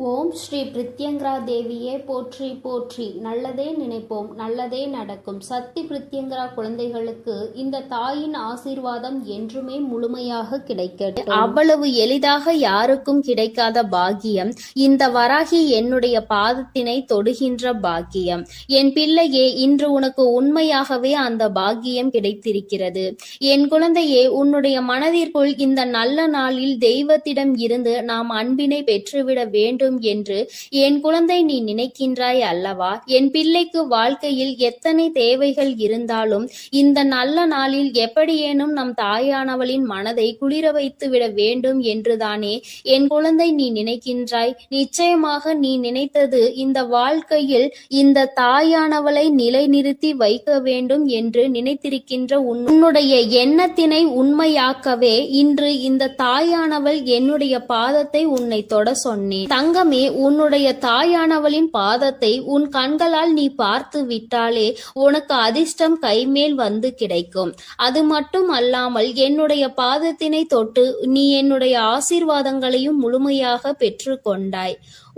ஓம் ஸ்ரீ பிரித்யங்கரா தேவியே போற்றி போற்றி. நல்லதே நினைப்போம், நல்லதே நடக்கும். சக்தி பிரித்யங்கரா குழந்தைகளுக்கு இந்த தாயின் ஆசீர்வாதம் என்றுமே முழுமையாக கிடைக்கட்டும். அவ்வளவு எளிதாக யாருக்கும் கிடைக்காத பாக்கியம் இந்த வராகி என்னுடைய பாதத்தினை தொடுகின்ற பாக்கியம். என் பிள்ளையே, இன்று உனக்கு உண்மையாகவே அந்த பாக்கியம் கிடைத்திருக்கிறது. என் குழந்தையே, உன்னுடைய மனதிற்குள் இந்த நல்ல நாளில் தெய்வத்திடம் இருந்து நாம் அன்பினை பெற்றுவிட வேண்டும் என்று என் குழந்தை நீ நினைக்கின்றாய் அல்லவா? என் பிள்ளைக்கு வாழ்க்கையில் எத்தனை தேவைகள் இருந்தாலும் இந்த நல்ல நாளில் எப்படியேனும் நம் தாயானவளின் மனதை குளிர வைத்து விட வேண்டும் என்றுதானே என் குழந்தை நீ நினைக்கின்றாய். நிச்சயமாக நீ நினைத்தது இந்த வாழ்க்கையில் இந்த தாயானவளை நிலைநிறுத்தி வைக்க வேண்டும் என்று நினைத்திருக்கின்ற உன்னுடைய எண்ணத்தினை உண்மையாக்கவே இன்று இந்த தாயானவள் என்னுடைய பாதத்தை உன்னை தொட சொன்னேன். தங்கமே, உன்னுடைய தாயானவளின் பாதத்தை உன் கண்களால் நீ பார்த்து விட்டாலே உனக்கு அதிர்ஷ்டம் கைமேல் வந்து கிடைக்கும். அது மட்டும் அல்லாமல் என்னுடைய பாதத்தினை தொட்டு நீ என்னுடைய ஆசீர்வாதங்களையும் முழுமையாக பெற்று கொண்டாய்.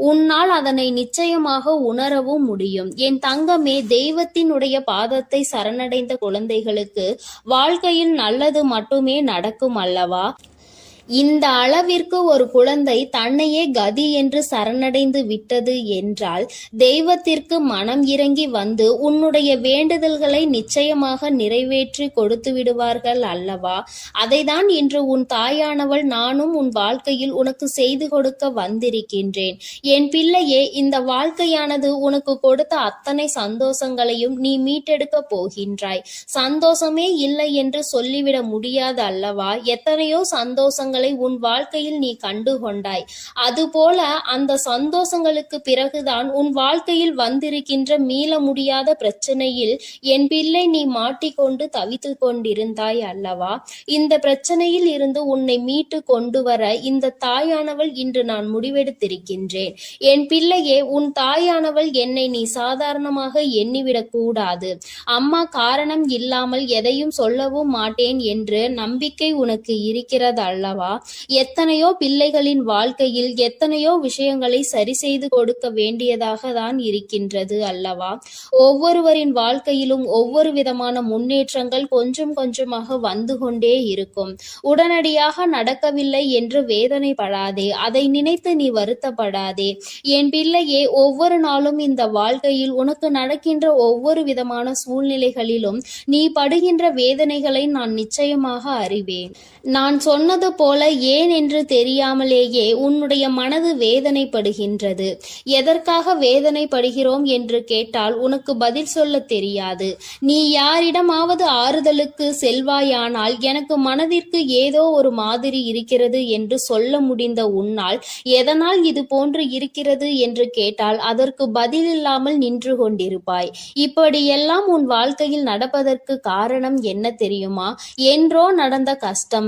உன்னால் அதனை நிச்சயமாக உணரவும் முடியும். என் தங்கமே, தெய்வத்தினுடைய பாதத்தை சரணடைந்த குழந்தைகளுக்கு வாழ்க்கையில் நல்லது மட்டுமே நடக்கும் அல்லவா? இந்த அளவிற்கு ஒரு குழந்தை தன்னையே கதி என்று சரணடைந்து விட்டது என்றால் தெய்வத்திற்கு மனம் இறங்கி வந்து உன்னுடைய வேண்டுதல்களை நிச்சயமாக நிறைவேற்றி கொடுத்து விடுவார்கள் அல்லவா? அதைதான் இன்று உன் தாயானவள் நானும் உன் வாழ்க்கையில் உனக்கு செய்து கொடுக்க வந்திருக்கின்றேன். என் பிள்ளையே, இந்த வாழ்க்கையானது உனக்கு கொடுத்த அத்தனை சந்தோஷங்களையும் நீ மீட்டெடுக்க போகின்றாய். சந்தோஷமே இல்லை என்று சொல்லிவிட முடியாது அல்லவா? எத்தனையோ சந்தோஷங்கள் உன் வாழ்க்கையில் நீ கண்டு கொண்டாய். அதுபோல அந்த சந்தோஷங்களுக்கு பிறகுதான் உன் வாழ்க்கையில் வந்திருக்கின்ற மீள முடியாத பிரச்சனையில் என் பிள்ளை நீ மாட்டிக்கொண்டு தவித்து கொண்டிருந்தாய் அல்லவா? இந்த பிரச்சனையில் இருந்து உன்னை மீட்டு கொண்டு வர இந்த தாயானவள் இன்று நான் முடிவெடுத்திருக்கின்றேன். என் பிள்ளையே, உன் தாயானவள் என்னை நீ சாதாரணமாக எண்ணிவிடக் கூடாது. அம்மா காரணம் இல்லாமல் எதையும் சொல்லவும் மாட்டேன் என்று நம்பிக்கை உனக்கு இருக்கிறது அல்லவா? எத்தனையோ பிள்ளைகளின் வாழ்க்கையில் எத்தனையோ விஷயங்களை சரி செய்து கொடுக்க வேண்டியதாக தான் இருக்கின்றது அல்லவா? ஒவ்வொருவரின் வாழ்க்கையிலும் ஒவ்வொரு விதமான முன்னேற்றங்கள் கொஞ்சம் கொஞ்சமாக வந்து கொண்டே இருக்கும். உடனடியாக நடக்கவில்லை என்று வேதனைப்படாதே, அதை நினைத்து நீ வருத்தப்படாதே. என் பிள்ளையே, ஒவ்வொரு நாளும் இந்த வாழ்க்கையில் உனக்கு நடக்கின்ற ஒவ்வொரு விதமான சூழ்நிலைகளிலும் நீ படுகின்ற வேதனைகளை நான் நிச்சயமாக அறிவேன். நான் சொன்னது போல ஏன் என்று தெரியாமலேயே உன்னுடைய மனது வேதனைப்படுகின்றது. எதற்காக வேதனைப்படுகிறோம் என்று கேட்டால் உனக்கு பதில் சொல்ல தெரியாது. நீ யாரிடமாவது ஆறுதலுக்கு செல்வாயானால் எனக்கு மனதிற்கு ஏதோ ஒரு மாதிரி இருக்கிறது என்று சொல்ல முடிந்த உன்னால் எதனால் இது போன்று இருக்கிறது என்று கேட்டால் அதற்கு பதில் இல்லாமல் நின்று கொண்டிருப்பாய். இப்படியெல்லாம் உன் வாழ்க்கையில் நடப்பதற்கு காரணம் என்ன தெரியுமா? என்றோ நடந்த கஷ்டம்தான்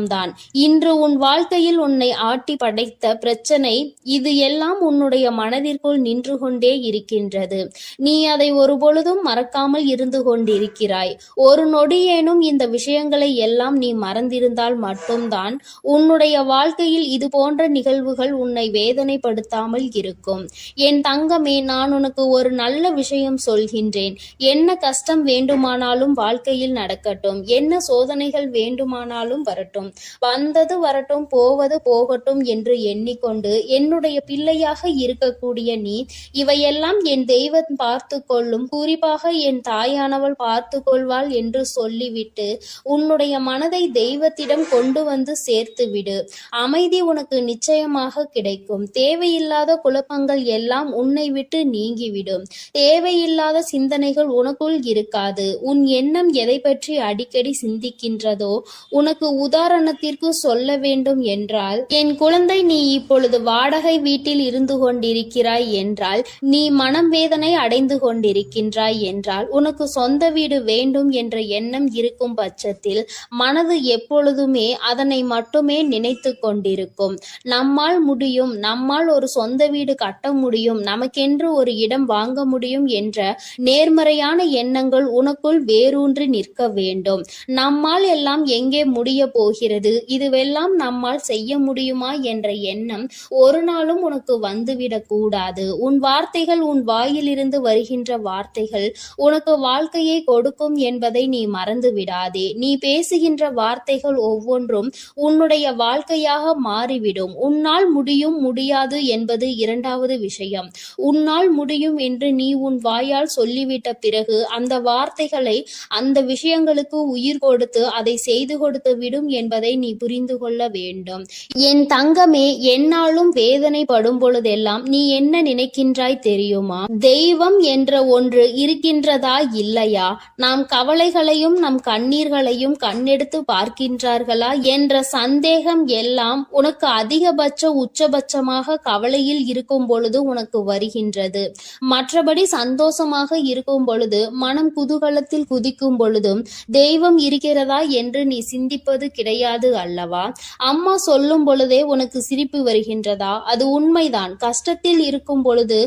இன்று உன் வாழ்க்கையில் உன்னை ஆட்டி படைத்த பிரச்சனை. இது எல்லாம் உன்னுடைய மனதிற்குள் நின்று கொண்டே இருக்கின்றது. நீ அதை ஒரு பொழுதும் மறக்காமல் இருந்து கொண்டிருக்கிறாய். ஒரு நொடியேனும் இந்த விஷயங்களை எல்லாம் நீ மறந்திருந்தால் மட்டும்தான் உன்னுடைய வாழ்க்கையில் இது போன்ற நிகழ்வுகள் உன்னை வேதனைப்படுத்தாமல் இருக்கும். என் தங்கமே, நான் உனக்கு ஒரு நல்ல விஷயம் சொல்கின்றேன். என்ன கஷ்டம் வேண்டுமானாலும் வாழ்க்கையில் நடக்கட்டும், என்ன சோதனைகள் வேண்டுமானாலும் வரட்டும், வந்தது வரட்டும், போவது போகட்டும் என்று எண்ணிக்கொண்டு என்னுடைய பிள்ளையாக இருக்கக்கூடிய நீ இவையெல்லாம் என் தெய்வம் பார்த்து கொள்ளும், குறிப்பாக என் தாயானவள் பார்த்து கொள்வாள் என்று சொல்லிவிட்டு உன்னுடைய மனதை தெய்வத்திடம் கொண்டு வந்து சேர்த்து விடு. அமைதி உனக்கு நிச்சயமாக கிடைக்கும். தேவையில்லாத குழப்பங்கள் எல்லாம் உன்னை விட்டு நீங்கிவிடும். தேவையில்லாத சிந்தனைகள் உனக்குள் இருக்காது. உன் எண்ணம் எதை பற்றி அடிக்கடி சிந்திக்கின்றதோ, உனக்கு உதாரணத்திற்கு சொல்ல வேண்டும் என்றால், என் குழந்தை, நீ இப்பொழுது வாடகை வீட்டில் இருந்து கொண்டிருக்கிறாய் என்றால், நீ மனம் வேதனை அடைந்து கொண்டிருக்கின்றாய் என்றால், உனக்கு சொந்த வீடு வேண்டும் என்ற எண்ணம் இருக்கும் பட்சத்தில் மனது எப்பொழுதுமே அதனை மட்டுமே நினைத்து கொண்டிருக்கும். நம்மால் முடியும், நம்மால் ஒரு சொந்த வீடு கட்ட முடியும், நமக்கென்று ஒரு இடம் வாங்க முடியும் என்ற நேர்மறையான எண்ணங்கள் உனக்குள் வேரூன்றி நிற்க வேண்டும். நம்மால் எல்லாம் எங்கே முடிய போகிறது, இதுவெல்லாம் நம்மால் செய்ய முடியுமா என்ற எண்ணம் ஒரு நாளும் உனக்கு வந்துவிடக் கூடாது. உன் வார்த்தைகள், உன் வாயிலிருந்து வருகின்ற வார்த்தைகள் உனக்கு வாழ்க்கையை கொடுக்கும் என்பதை நீ மறந்து விடாதே. நீ பேசுகின்ற வார்த்தைகள் ஒவ்வொன்றும் உன்னுடைய வாழ்க்கையாக மாறிவிடும். உன்னால் முடியும், முடியாது என்பது இரண்டாவது விஷயம். உன்னால் முடியும் என்று நீ உன் வாயால் சொல்லிவிட்ட பிறகு அந்த வார்த்தைகளை, அந்த விஷயங்களுக்கு உயிர் கொடுத்து அதை செய்து கொடுத்து விடும் என்பதை நீ புரிந்து கொள்ள வேண்டும். என் தங்கமே, என்னாலும் வேதனைப்படும் பொழுதெல்லாம் நீ என்ன நினைக்கின்றாய் தெரியுமா? தெய்வம் என்ற ஒன்று இருக்கின்றதா இல்லையா? நாம் கவலைகளையும் நம் கண்ணீர்களையும் கண்ணெடுத்து பார்க்கின்றார்களா என்ற சந்தேகம் எல்லாம் உனக்கு அதிகபட்ச உச்சபட்சமாக கவலையில் இருக்கும் பொழுது உனக்கு வருகின்றது. மற்றபடி சந்தோஷமாக இருக்கும் பொழுது, மனம் குதூகலத்தில் குதிக்கும் பொழுதும் தெய்வம் இருக்கிறதா என்று நீ சிந்திப்பது கிடையாது அல்லவா? அம்மா சொல்லும் பொழுதே உனக்கு சிரிப்பு வருகின்றதா? அது உண்மைதான். கஷ்டத்தில் இருக்கும் பொழுது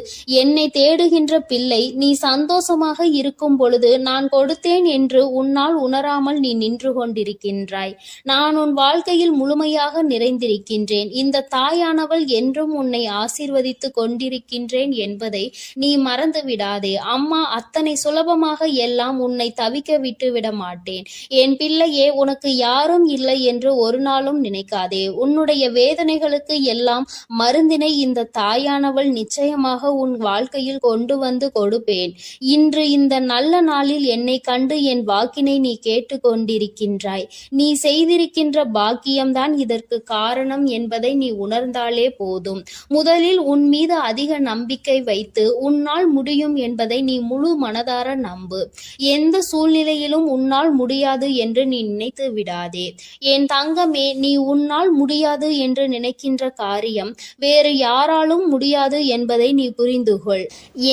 என்னை தேடுகின்ற பிள்ளை, நீ சந்தோஷமாக இருக்கும் பொழுது நான் கொடுத்தேன் என்று உன்னால் உணராமல் நீ நின்று கொண்டிருக்கின்றாய். நான் உன் வாழ்க்கையில் முழுமையாக நிறைந்திருக்கின்றேன். இந்த தாயானவள் என்றும் உன்னை ஆசீர்வதித்து கொண்டிருக்கின்றேன் என்பதை நீ மறந்து விடாதே. அம்மா அத்தனை சுலபமாக எல்லாம் உன்னை தவிக்க விட்டு விட மாட்டேன். என் பிள்ளையே, உனக்கு யாரும் இல்லை என்று ஒரு நாளும் நினைக்காதே. உன்னுடைய வேதனைகளுக்கு எல்லாம் மருந்தினை இந்த தாயானவள் நிச்சயமாக உன் வாழ்க்கையில் கொண்டு வந்து கொடுப்பேன். இன்று இந்த நல்ல நாளில் என்னை கண்டு என் வாக்கினை நீ கேட்டு கொண்டிருக்கின்றாய். நீ செய்திருக்கின்ற பாக்கியம்தான் இதற்கு காரணம் என்பதை நீ உணர்ந்தாலே போதும். முதலில் உன் மீது அதிக நம்பிக்கை வைத்து உன்னால் முடியும் என்பதை நீ முழு மனதார நம்பு. எந்த சூழ்நிலையிலும் உன்னால் முடியாது என்று நீ நினைத்து விடாதே. என் தங்கமே, நீ உன்னால் முடியாது என்று நினைக்கின்ற காரியம் வேறு யாராலும் முடியாது என்பதை நீ புரிந்து கொள்.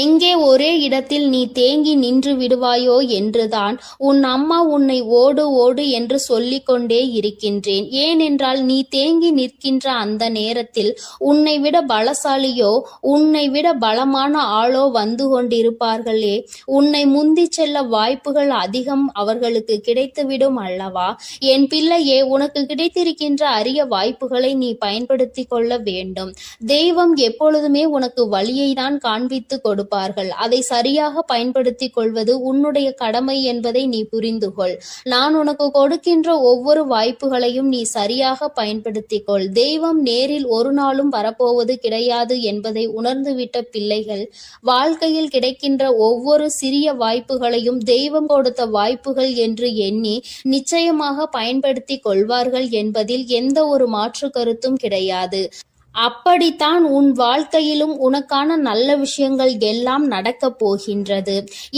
எங்கே ஒரே இடத்தில் நீ தேங்கி நின்று விடுவாயோ என்றுதான் உன் அம்மா உன்னை ஓடு ஓடு என்று சொல்லிக் கொண்டே இருக்கின்றேன். ஏனென்றால் நீ தேங்கி நிற்கின்ற அந்த நேரத்தில் உன்னை விட பலசாலியோ, உன்னை விட பலமான ஆளோ வந்து கொண்டிருப்பார்களே. உன்னை முந்தி செல்ல வாய்ப்புகள் அதிகம் அவர்களுக்கு கிடைத்துவிடும் அல்லவா? என் பிள்ளையே, உனக்கு கிடைத்திருக்கின்ற அரிய வாய்ப்புகளை நீ பயன்படுத்தி கொள்ள வேண்டும். தெய்வம் எப்பொழுதுமே உனக்கு வழியை தான் காண்பித்து கொடுப்பார்கள். அதை சரியாக பயன்படுத்தி கொள்வது உன்னுடைய கடமை என்பதை நீ புரிந்து கொள். நான் உனக்கு கொடுக்கின்ற ஒவ்வொரு வாய்ப்புகளையும் நீ சரியாக பயன்படுத்திக் கொள். தெய்வம் நேரில் ஒரு நாளும் வரப்போவது கிடையாது என்பதை உணர்ந்துவிட்ட பிள்ளைகள் வாழ்க்கையில் கிடைக்கின்ற ஒவ்வொரு சிறிய வாய்ப்புகளையும் தெய்வம் கொடுத்த வாய்ப்புகள் என்று எண்ணி நிச்சயமாக பயன்படுத்தி கொள்வார்கள் என்பதில் எந்த ஒரு மாற்று கருத்தும் கிடையாது. அப்படித்தான் உன் வாழ்க்கையிலும் உனக்கான நல்ல விஷயங்கள் எல்லாம் நடக்கப் போகின்றது.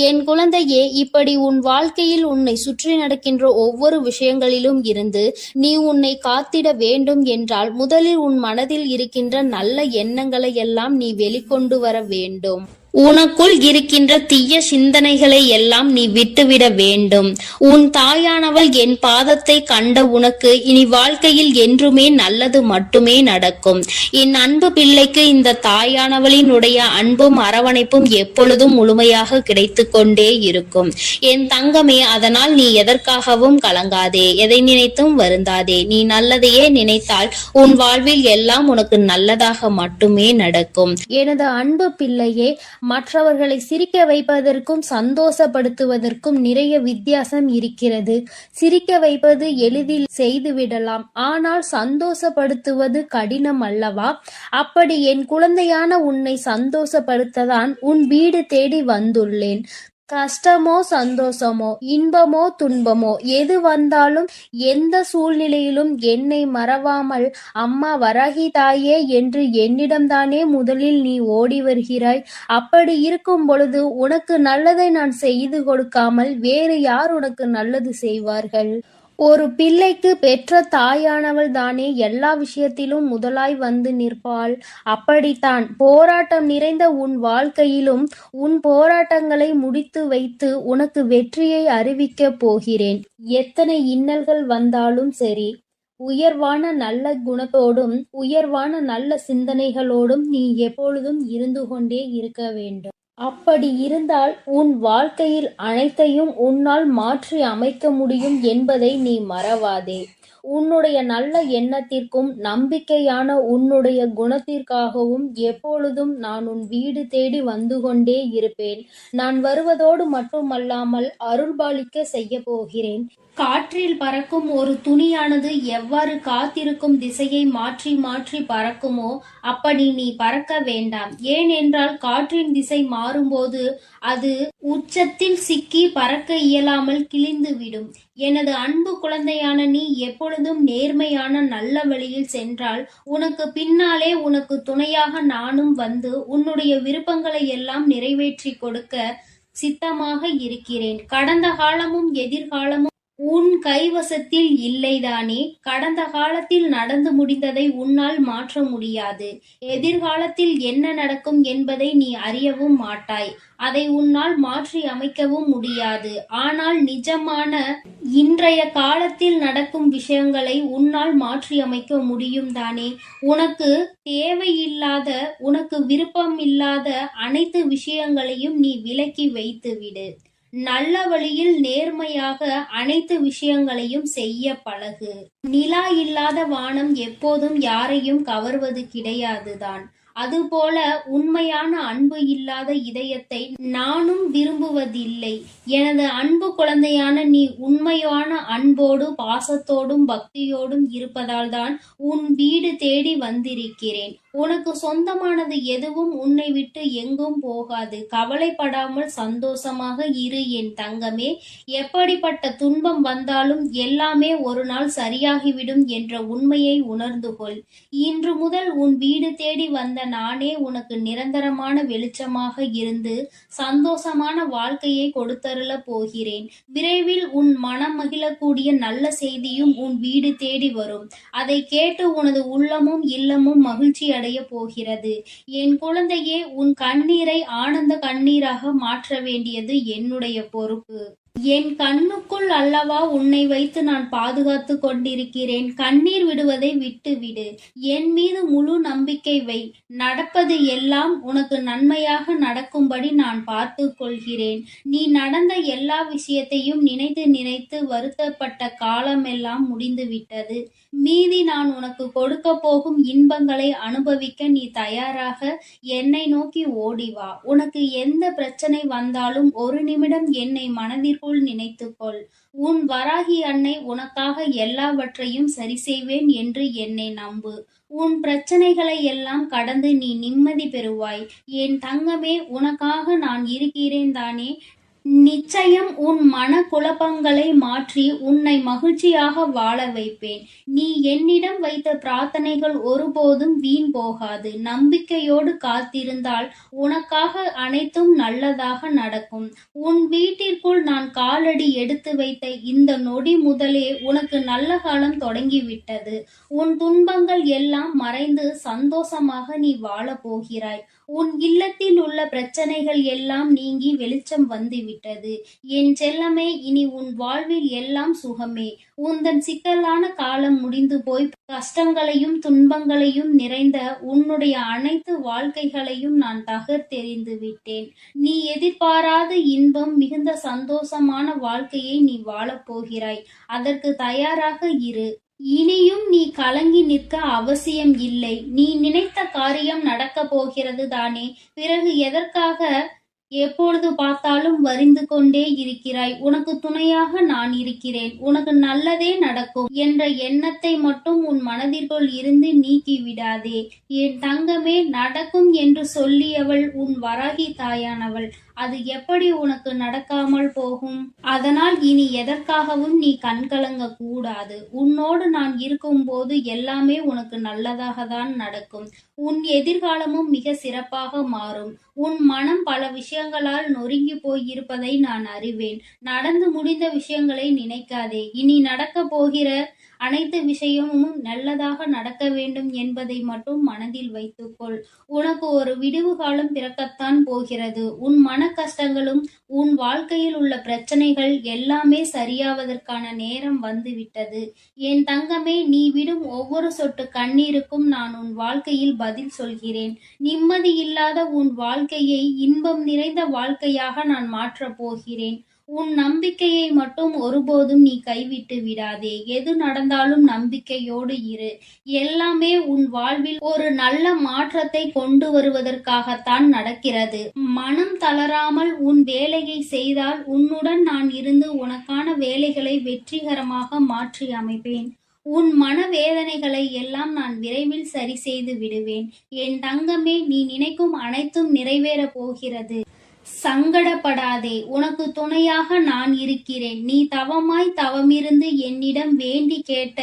என் குழந்தையே, இப்படி உன் வாழ்க்கையில் உன்னை சுற்றி நடக்கின்ற ஒவ்வொரு விஷயங்களிலும் இருந்து நீ உன்னை காத்திட வேண்டும் என்றால் முதலில் உன் மனதில் இருக்கின்ற நல்ல எண்ணங்களை எல்லாம் நீ வெளிக்கொண்டு வர வேண்டும். உனக்குள் இருக்கின்ற தீய சிந்தனைகளை எல்லாம் நீ விட்டுவிட வேண்டும். உன் தாயானவள் என் பாதத்தை கண்ட உனக்கு இனி வாழ்க்கையில் என்றுமே நல்லது மட்டுமே நடக்கும். என் அன்பு பிள்ளைக்கு இந்த தாயானவளினுடைய அன்பும் அரவணைப்பும் எப்பொழுதும் முழுமையாக கிடைத்து கொண்டே இருக்கும். என் தங்கமே, அதனால் நீ எதற்காகவும் கலங்காதே, எதை நினைத்தும் வருந்தாதே. நீ நல்லதையே நினைத்தால் உன் வாழ்வில் எல்லாம் உனக்கு நல்லதாக மட்டுமே நடக்கும். எனது அன்பு பிள்ளையே, மற்றவர்களை சிரிக்க வைப்பதற்கும் சந்தோஷப்படுத்துவதற்கும் நிறைய வித்தியாசம் இருக்கிறது. சிரிக்க வைப்பது எளிதில் செய்துவிடலாம், ஆனால் சந்தோஷப்படுத்துவது கடினம் அல்லவா? அப்படி என் குழந்தையான உன்னை சந்தோஷப்படுத்ததான் உன் வீடு தேடி வந்துள்ளேன். கஷ்டமோ சந்தோஷமோ, இன்பமோ துன்பமோ, எது வந்தாலும் எந்த சூழ்நிலையிலும் என்னை மறவாமல் அம்மா வராகி தாயே என்று என்னிடம்தானே முதலில் நீ ஓடி வருகிறாய். அப்படி இருக்கும் பொழுது உனக்கு நல்லதை நான் செய்து கொடுக்காமல் வேறு யார் உனக்கு நல்லது செய்வார்கள்? ஒரு பிள்ளைக்கு பெற்ற தாயானவள் தானே எல்லா விஷயத்திலும் முதலாய் வந்து நிற்பாள். அப்படித்தான் போராட்டம் நிறைந்த உன் வாழ்க்கையிலும் உன் போராட்டங்களை முடித்து வைத்து உனக்கு வெற்றியை அறிவிக்கப் போகிறேன். எத்தனை இன்னல்கள் வந்தாலும் சரி, உயர்வான நல்ல குணத்தோடும் உயர்வான நல்ல சிந்தனைகளோடும் நீ எப்பொழுதும் இருந்து கொண்டே இருக்க வேண்டும். அப்படி இருந்தால் உன் வாழ்க்கையில் அனைத்தையும் உன்னால் மாற்றி அமைக்க முடியும் என்பதை நீ மறவாதே. உன்னுடைய நல்ல எண்ணத்திற்கும் நம்பிக்கையான உன்னுடைய குணத்திற்காகவும் எப்பொழுதும் நான் உன் வீடு தேடி வந்து கொண்டே இருப்பேன். நான் வருவதோடு மட்டுமல்லாமல் அருள்பாலிக்க செய்ய போகிறேன். காற்றில் பறக்கும் ஒரு துணியானது எவ்வாறு காத்திருக்கும் திசையை மாற்றி மாற்றி பறக்குமோ அப்படி நீ பறக்க வேண்டாம். ஏனென்றால் காற்றின் திசை மாறும்போது அது உச்சத்தில் சிக்கி பறக்க இயலாமல் கிழிந்துவிடும். எனது அன்பு குழந்தையான நீ எப்பொழுதும் நேர்மையான நல்ல வழியில் சென்றால் உனக்கு பின்னாலே உனக்கு துணையாக நானும் வந்து உன்னுடைய விருப்பங்களை எல்லாம் நிறைவேற்றி கொடுக்க சித்தமாக இருக்கிறேன். கடந்த காலமும் எதிர்காலமும் உன் கைவசத்தில் இல்லைதானே? கடந்த காலத்தில் நடந்து முடிந்ததை உன்னால் மாற்ற முடியாது. எதிர்காலத்தில் என்ன நடக்கும் என்பதை நீ அறியவும் மாட்டாய். அதை உன்னால் மாற்றி அமைக்கவும் முடியாது. ஆனால் நிஜமான இன்றைய காலத்தில் நடக்கும் விஷயங்களை உன்னால் மாற்றி அமைக்க முடியும் தானே? உனக்கு தேவையில்லாத, உனக்கு விருப்பமில்லாத அனைத்து விஷயங்களையும் நீ விலக்கி வைத்துவிடு. நல்ல வழியில் நேர்மையாக அனைத்து விஷயங்களையும் செய்ய பழகு. நிலா இல்லாத வானம் எப்போதும் யாரையும் கவர்வது கிடையாதுதான். அதுபோல உண்மையான அன்பு இல்லாத இதயத்தை நானும் விரும்புவதில்லை. எனது அன்பு குழந்தையான நீ உண்மையான அன்போடு பாசத்தோடும் பக்தியோடும் இருப்பதால் தான் உன் வீடு தேடி வந்திருக்கிறேன். உனக்கு சொந்தமானது எதுவும் உன்னை விட்டு எங்கும் போகாது. கவலைப்படாமல் சந்தோஷமாக இரு என் தங்கமே. எப்படிப்பட்ட துன்பம் வந்தாலும் எல்லாமே ஒரு நாள் சரியாகிவிடும் என்ற உண்மையை உணர்ந்து கொள். இன்று முதல் உன் வீடு தேடி வந்த நானே உனக்கு நிரந்தரமான வெளிச்சமாக இருந்து சந்தோஷமான வாழ்க்கையை கொடுத்தருள போகிறேன். விரைவில் உன் மனம் மகிழக்கூடிய நல்ல செய்தியும் உன் வீடு தேடி வரும். அதை கேட்டு உனது உள்ளமும் இல்லமும் மகிழ்ச்சி அடைய போகிறது. என் குழந்தையே, உன் கண்ணீரை ஆனந்த கண்ணீராக மாற்ற வேண்டியது என்னுடைய பொறுப்பு. என் கண்ணுக்குள் அல்லவா உன்னை வைத்து நான் பாதுகாத்து கொண்டிருக்கிறேன். கண்ணீர் விடுவதை விட்டுவிடு. என் மீது முழு நம்பிக்கை வை. நடப்பது எல்லாம் உனக்கு நன்மையாக நடக்கும்படி நான் பார்த்து கொள்கிறேன். நீ நடந்த எல்லா விஷயத்தையும் நினைத்து நினைத்து வருத்தப்பட்ட காலமெல்லாம் முடிந்துவிட்டது. மீதி நான் உனக்கு கொடுக்க போகும் இன்பங்களை அனுபவிக்க நீ தயாராக என்னை நோக்கி ஓடிவா. உனக்கு எந்த பிரச்சனை வந்தாலும் ஒரு நிமிடம் என்னை மனதிற்குள் நினைத்துக்கொள். உன் வராகி அன்னை உனக்காக எல்லாவற்றையும் சரி செய்வேன் என்று என்னை நம்பு. உன் பிரச்சனைகளை எல்லாம் கடந்து நீ நிம்மதி பெறுவாய். என் தங்கமே, உனக்காக நான் இருக்கிறேன் தானே? நிச்சயம் உன் மன குழப்பங்களை மாற்றி உன்னை மகிழ்ச்சியாக வாழ வைப்பேன். நீ என்னிடம் வைத்த பிரார்த்தனைகள் ஒருபோதும் வீண் போகாது. நம்பிக்கையோடு காத்திருந்தால் உனக்காக அனைத்தும் நல்லதாக நடக்கும். உன் வீட்டிற்குள் நான் காலடி எடுத்து வைத்த இந்த நொடி முதலே உனக்கு நல்ல காலம் தொடங்கிவிட்டது. உன் துன்பங்கள் எல்லாம் மறைந்து சந்தோஷமாக நீ வாழப் போகிறாய். உன் இல்லத்தில் உள்ள பிரச்சனைகள் எல்லாம் நீங்கி வெளிச்சம் வந்துவிட்டது. என் செல்லமே, இனி உன் வாழ்வில் எல்லாம் சுகமே. உந்தன் சிக்கலான காலம் முடிந்து போய் கஷ்டங்களையும் துன்பங்களையும் நிறைந்த உன்னுடைய அனைத்து வாழ்க்கைகளையும் நான் தகர்த்தெறிந்து விட்டேன். நீ எதிர்பாராத இன்பம் மிகுந்த சந்தோஷமான வாழ்க்கையை நீ வாழப் போகிறாய். அதற்கு தயாராக இரு. இனியும் நீ கலங்கி நிற்க அவசியம் இல்லை. நீ நினைத்த காரியம் நடக்கப் போகிறது தானே? பிறகு எதற்காக எப்பொழுது பார்த்தாலும் வரிந்து கொண்டே இருக்கிறாய்? உனக்கு துணையாக நான் இருக்கிறேன். உனக்கு நல்லதே நடக்கும் என்ற எண்ணத்தை மட்டும் உன் மனதிற்குள் இருந்து நீக்கி விடாதே. என் தங்கமே, நடக்கும் என்று சொல்லியவள் உன் வராகி தாயானவள். அது எப்படி உனக்கு நடக்காமல் போகும்? அதனால் இனி எதற்காகவும் நீ கண்கலங்க கூடாது. உன்னோடு நான் இருக்கும்போது எல்லாமே உனக்கு நல்லதாக தான் நடக்கும். உன் எதிர்காலமும் மிக சிறப்பாக மாறும். உன் மனம் பல விஷயங்களால் நொறுங்கி போயிருப்பதை நான் அறிவேன். நடந்து முடிந்த விஷயங்களை நினைக்காதே. இனி நடக்க போகிற அனைத்து விஷயமும் நல்லதாக நடக்க வேண்டும் என்பதை மட்டும் மனதில் வைத்துக்கொள். உனக்கு ஒரு விடிவு காலம் பிறக்கத்தான் போகிறது. உன் மன கஷ்டங்களும் உன் வாழ்க்கையில் உள்ள பிரச்சனைகள் எல்லாமே சரியாவதற்கான நேரம் வந்துவிட்டது. என் தங்கமே, நீ விடும் ஒவ்வொரு சொட்டு கண்ணீருக்கும் நான் உன் வாழ்க்கையில் பதில் சொல்கிறேன். நிம்மதி இல்லாத உன் வாழ்க்கையை இன்பம் நிறைந்த வாழ்க்கையாக நான் மாற்றப் போகிறேன். உன் நம்பிக்கையை மட்டும் ஒருபோதும் நீ கைவிட்டு விடாதே. எது நடந்தாலும் நம்பிக்கையோடு இரு. எல்லாமே உன் வாழ்வில் ஒரு நல்ல மாற்றத்தை கொண்டு வருவதற்காகத்தான் நடக்கிறது. மனம் தளராமல் உன் வேலையை செய்தால் உன்னுடன் நான் இருந்து உனக்கான வேலைகளை வெற்றிகரமாக மாற்றி அமைப்பேன். உன் மனவேதனைகளை எல்லாம் நான் விரைவில் சரி செய்து விடுவேன். என் தங்கமே, நீ நினைக்கும் அனைத்தும் நிறைவேறப் போகிறது. சங்கடப்படாதே, உனக்கு துணையாக நான் இருக்கிறேன். நீ தவமாய் தவமிருந்து என்னிடம் வேண்டி கேட்ட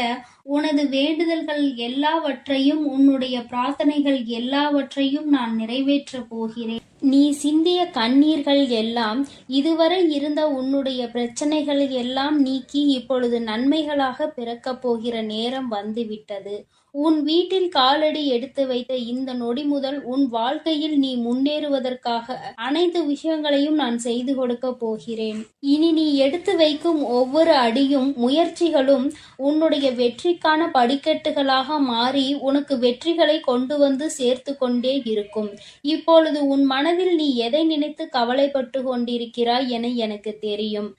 உனது வேண்டுதல்கள் எல்லாவற்றையும், உன்னுடைய பிரார்த்தனைகள் எல்லாவற்றையும் நான் நிறைவேற்றப் போகிறேன். நீ சிந்திய கண்ணீர்கள் எல்லாம், இதுவரை இருந்த உன்னுடைய பிரச்சனைகள் எல்லாம் நீக்கி இப்பொழுது நன்மைகளாக பிறக்கப் போகிற நேரம் வந்துவிட்டது. உன் வீட்டில் காலடி எடுத்து வைத்த இந்த நொடி முதல் உன் வாழ்க்கையில் நீ முன்னேறுவதற்காக அனைத்து விஷயங்களையும் நான் செய்து கொடுக்க போகிறேன். இனி நீ எடுத்து வைக்கும் ஒவ்வொரு அடியும் முயற்சிகளும் உன்னுடைய வெற்றிக்கான படிக்கட்டுகளாக மாறி உனக்கு வெற்றிகளை கொண்டு வந்து சேர்த்து கொண்டே இருக்கும். இப்பொழுது உன் மனதில் நீ எதை நினைத்து கவலைப்பட்டு கொண்டிருக்கிறாய் என எனக்கு தெரியும்.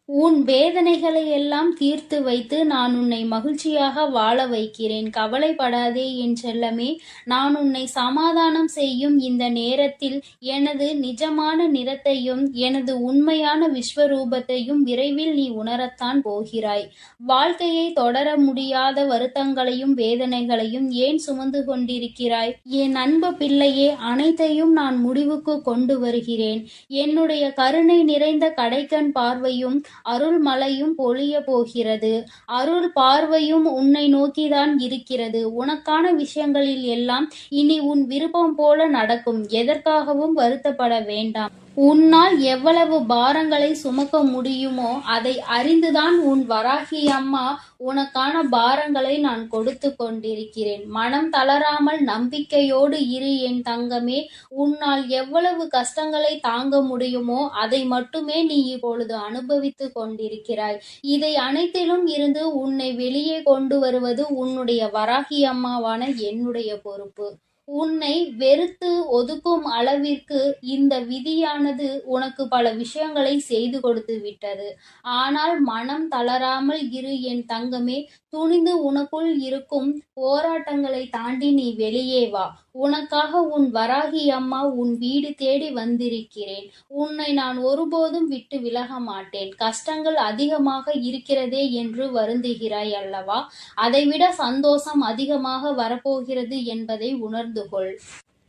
உன் வேதனைகளை எல்லாம் தீர்த்து வைத்து நான் உன்னை மகிழ்ச்சியாக வாழ வைக்கிறேன். கவலைப்படாதே என் செல்லமே. நான் உன்னை சமாதானம் செய்யும் இந்த நேரத்தில் எனது நிஜமான நிறத்தையும் எனது உண்மையான விஸ்வரூபத்தையும் விரைவில் நீ உணரத்தான் போகிறாய். வாழ்க்கையை தொடர முடியாத வருத்தங்களையும் வேதனைகளையும் ஏன் சுமந்து கொண்டிருக்கிறாய்? என் அன்பு பிள்ளையே, அனைத்தையும் நான் முடிவுக்கு கொண்டு வருகிறேன். என்னுடைய கருணை நிறைந்த கடைக்கண் பார்வையும் அருள் மழையும் பொழிய போகிறது. அருள் பார்வையும் உன்னை நோக்கிதான் இருக்கிறது. உனக்கான விஷயங்களில் எல்லாம் இனி உன் விருப்பம் போல நடக்கும். எதற்காகவும் வருத்தப்பட வேண்டாம். உன்னால் எவ்வளவு பாரங்களை சுமக்க முடியுமோ அதை அறிந்துதான் உன் வராகி அம்மா உனக்கான பாரங்களை நான் கொடுத்து கொண்டிருக்கிறேன். மனம் தளராமல் நம்பிக்கையோடு இரு என் தங்கமே. உன்னால் எவ்வளவு கஷ்டங்களை தாங்க முடியுமோ அதை மட்டுமே நீ இப்பொழுது அனுபவித்து கொண்டிருக்கிறாய். இதை அனைத்திலும் இருந்து உன்னை வெளியே கொண்டு வருவது உன்னுடைய வராகி அம்மாவான என்னுடைய பொறுப்பு. உன்னை வெறுத்து ஒதுக்கும் அளவிற்கு இந்த விதியானது உனக்கு பல விஷயங்களை செய்து கொடுத்து விட்டது. ஆனால் மனம் தளராமல் இரு என் தங்கமே. துணிந்து உனக்குள் இருக்கும் போராட்டங்களை தாண்டி நீ வெளியே வா. உனக்காக உன் வராகி அம்மா உன் வீடு தேடி வந்திருக்கிறேன். உன்னை நான் ஒருபோதும் விட்டு விலக மாட்டேன். கஷ்டங்கள் அதிகமாக இருக்கிறதே என்று வருந்துகிறாய் அல்லவா? அதைவிட சந்தோஷம் அதிகமாக வரப்போகிறது என்பதை உணர்ந்து கொள்.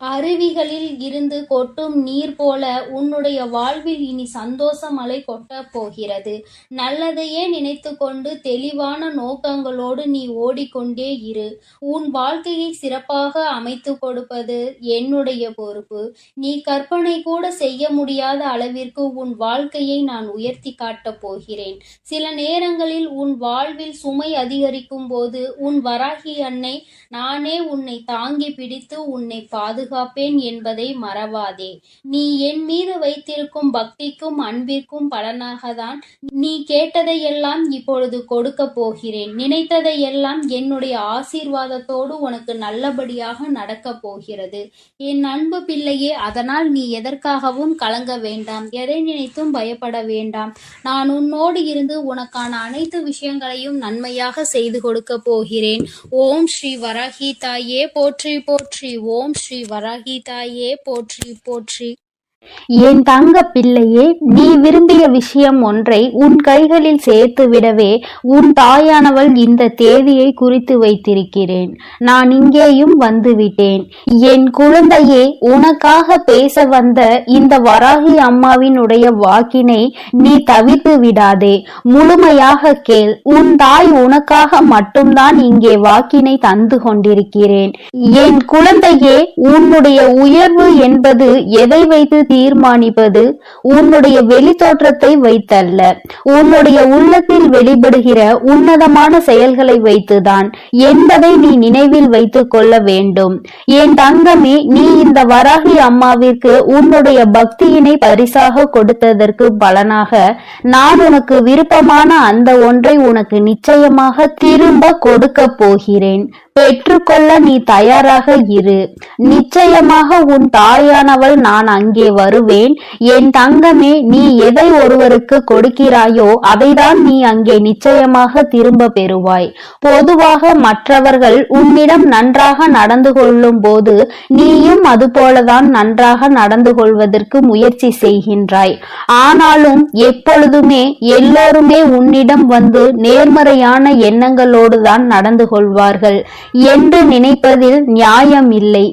அருவிகளில் இருந்து கொட்டும் நீர் போல உன்னுடைய வாழ்வில் இனி சந்தோஷ மழை கொட்டப் போகிறது. நல்லதையே நினைத்து கொண்டு தெளிவான நோக்கங்களோடு நீ ஓடிக்கொண்டே இரு. உன் வாழ்க்கையை சிறப்பாக அமைத்து கொடுப்பது என்னுடைய பொறுப்பு. நீ கற்பனை கூட செய்ய முடியாத அளவிற்கு உன் வாழ்க்கையை நான் உயர்த்தி காட்டப் போகிறேன். சில நேரங்களில் உன் வாழ்வில் சுமை அதிகரிக்கும் போது உன் வராகி அன்னை நானே உன்னை தாங்கி பிடித்து உன்னை பாதுகாப்பேன் என்பதை மறவாதே. நீ என் மீது வைத்திருக்கும் பக்திக்கும் அன்பிற்கும் பலனாகத்தான் நீ கேட்டதையெல்லாம் இப்பொழுது கொடுக்க போகிறேன். நினைத்ததையெல்லாம் என்னுடைய ஆசீர்வாதத்தோடு உனக்கு நல்லபடியாக நடக்கப் போகிறது. என் அன்பு பிள்ளையே, அதனால் நீ எதற்காகவும் கலங்க வேண்டாம். எதை நினைத்தும் பயப்பட வேண்டாம். நான் உன்னோடு இருந்து உனக்கான அனைத்து விஷயங்களையும் நன்மையாக செய்து கொடுக்க போகிறேன். ஓம் ஸ்ரீ வராகி தாயே போற்றி போற்றி. ஓம் ஸ்ரீ வராகி தாயே போற்றி போற்றி. என் தங்க பிள்ளையே, நீ விரும்பிய விஷயம் ஒன்றை உன் கைகளில் சேர்த்து விடவே உன் தாயானவள் இந்த தேதியை குறித்து வைத்திருக்கிறேன். நான் இங்கேயும் வந்துவிட்டேன். என் குழந்தையே, உனக்காக பேச வந்த இந்த வராகி அம்மாவினுடைய வாக்கினை நீ தவிர்த்து விடாதே. முழுமையாக கேள். உன் தாய் உனக்காக மட்டும்தான் இங்கே வாக்கினை தந்து கொண்டிருக்கிறேன். என் குழந்தையே, உன்னுடைய உயர்வு என்பது எதை வைத்து தீர்மானிப்பது உன்னுடைய வெளி தோற்றத்தை வைத்தல்ல, உன்னுடைய உள்ளத்தில் வெளிப்படுகிற உன்னதமான செயல்களை வைத்துதான் என்பதை நீ நினைவில் வைத்துக் கொள்ள வேண்டும். என் தங்கமே, நீ இந்த வராகி அம்மாவிற்கு உன்னுடைய பக்தியினை பரிசாக கொடுத்ததற்கு பலனாக நான் உனக்கு விருப்பமான அந்த ஒன்றை உனக்கு நிச்சயமாக திரும்ப கொடுக்க போகிறேன். பெற்றுக்கொள்ள நீ தயாராக இரு. நிச்சயமாக உன் தாயானவள் நான் அங்கே வருவேன். என் தங்கமே, நீ எதை ஒருவருக்கு கொடுக்கிறாயோ அதைதான் நீ அங்கே நிச்சயமாக திரும்ப பெறுவாய். பொதுவாக மற்றவர்கள் உன்னிடம் நன்றாக நடந்து கொள்ளும் போது நீயும் அதுபோலதான் நன்றாக நடந்து கொள்வதற்கு முயற்சி செய்கின்றாய். ஆனாலும் எப்பொழுதுமே எல்லோருமே உன்னிடம் வந்து நேர்மறையான எண்ணங்களோடுதான் நடந்து கொள்வார்கள் என்று நினைப்பதில் நியாயம் இல்லை.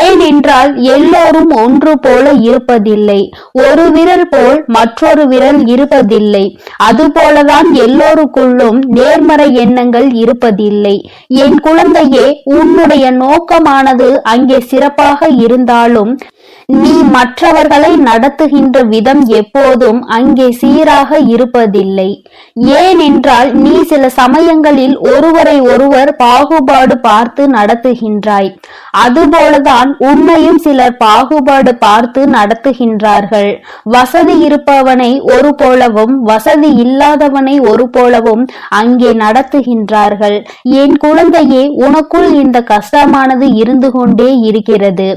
ஏனென்றால் எல்லோரும் ஒன்று போல இருப்பதில்லை. ஒரு விரல் போல் மற்றொரு விரல் இருப்பதில்லை. அதுபோலதான் எல்லோருக்குள்ளும் நேர்மறை எண்ணங்கள் இருப்பதில்லை. என் குழந்தையே, உன்னுடைய நோக்கமானது அங்கே சிறப்பாக இருந்தாலும் நீ மற்றவர்களை நடத்துகின்ற விதம் எப்போதும் அங்கே சீராக இருப்பதில்லை. ஏனென்றால் நீ சில சமயங்களில் ஒருவரை ஒருவர் பாகுபாடு பார்த்து நடத்துகின்றாய். அதுபோலதான் உன்னையும் சிலர் பாகுபாடு பார்த்து நடத்துகின்றார்கள். வசதி இருப்பவனை ஒரு போலவும் வசதி இல்லாதவனை ஒரு போலவும் அங்கே நடத்துகின்றார்கள். என் குழந்தையே, உனக்குள் இந்த கஷ்டமானது இருந்து கொண்டே இருக்கிறது.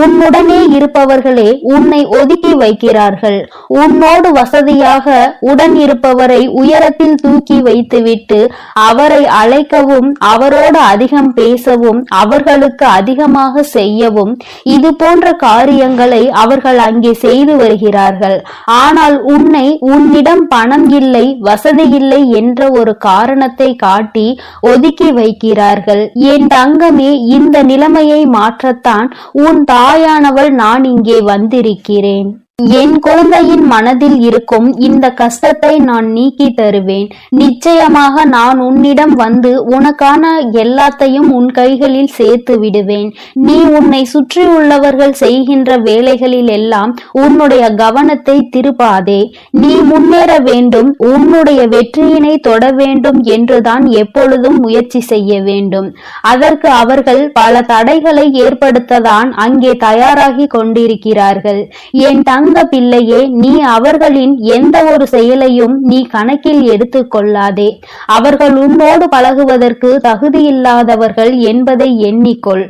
உன்னுடனே இருப்பவர்களே உன்னை ஒதுக்கி வைக்கிறார்கள். உன்னோடு வசதியாக உடன் இருப்பவரை உயரத்தில் தூக்கி வைத்துவிட்டு அவரை அழைக்கவும் அவரோடு அதிகம் பேசவும் அவர்களுக்கு அதிகமாக செய்யவும் இது போன்ற காரியங்களை அவர்கள் அங்கே செய்து வருகிறார்கள். ஆனால் உன்னை உன்னிடம் பணம் இல்லை, வசதி இல்லை என்ற ஒரு காரணத்தை காட்டி ஒதுக்கி வைக்கிறார்கள். என் தங்கமே, இந்த நிலைமையை மாற்றத்தான் உன் தாயானவள் நான் இங்கே வந்திருக்கிறேன். என் குழந்தையின் மனதில் இருக்கும் இந்த கஷ்டத்தை நான் நீக்கி தருவேன். நிச்சயமாக நான் உன்னிடம் வந்து உனக்கான எல்லாத்தையும் உன் கைகளில் சேர்த்து விடுவேன். நீ உன்னை சுற்றி உள்ளவர்கள் செய்கின்ற வேலைகளில் எல்லாம் உன்னுடைய கவனத்தை திருப்பாதே. நீ முன்னேற வேண்டும், உன்னுடைய வெற்றியினை தொட வேண்டும் என்றுதான் எப்பொழுதும் முயற்சி செய்ய வேண்டும். அதற்கு அவர்கள் பல தடைகளை ஏற்படுத்ததான் அங்கே தயாராகி கொண்டிருக்கிறார்கள். என் தங்க பிள்ளையே, நீ அவர்களின் எந்த ஒரு செயலையும் நீ கணக்கில் எடுத்துக் கொள்ளாதே. அவர்கள் உன்னோடு பழகுவதற்கு தகுதியில்லாதவர்கள் என்பதை எண்ணிக்கொள்.